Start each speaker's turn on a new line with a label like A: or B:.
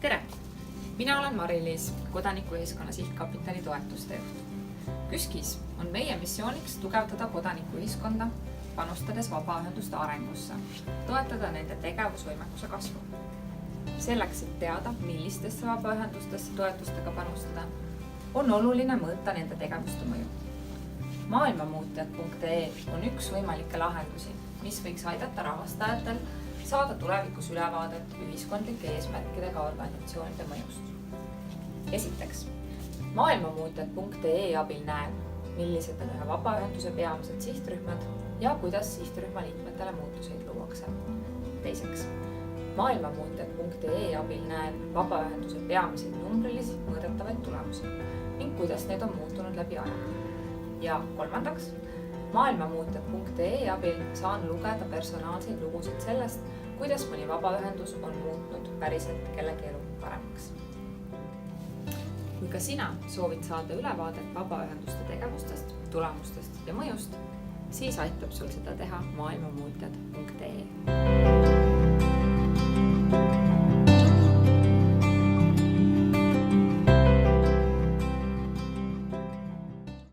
A: Tere! Mina olen Mari-Liis, Kodanikuühiskonna Sihtkapitali toetuste juht. KÜSK-is on meie missiooniks tugevdada kodanikuühiskonda, panustades vabaühenduste arengusse, toetada nende tegevusvõimekuse kasvu. Selleks, et teada, millistesse vabaühendustesse toetustega panustada, on oluline mõõta nende tegevuste mõju. Maailmamuutjad.ee on üks võimalikke lahendusi, mis võiks aidata rahastajatel saada tulevikus ülevaadet ühiskondlike eesmärkidega organisatsioonide mõjust. Esiteks, maailmamuutjad.ee abil näeb, millised on ühe vabaühenduse peamised sihtrühmad ja kuidas sihtrühma liikmetele muutuseid luuakse. Teiseks, maailmamuutjad.ee abil näeb vabaühenduse peamiseid numbrilisi mõõdetavaid tulemusi ning kuidas need on muutunud läbi aja. Ja kolmandaks, maailmamuutjad.ee abil saan lugeda personaalseid lugusid sellest, kuidas mõni vabaühendus on muutnud päriselt kellegi elu paremaks. Kui ka sina soovid saada ülevaadet vabaühenduste tegevustest, tulemustest ja mõjust, siis aitab sul seda teha maailmamuutjad.ee.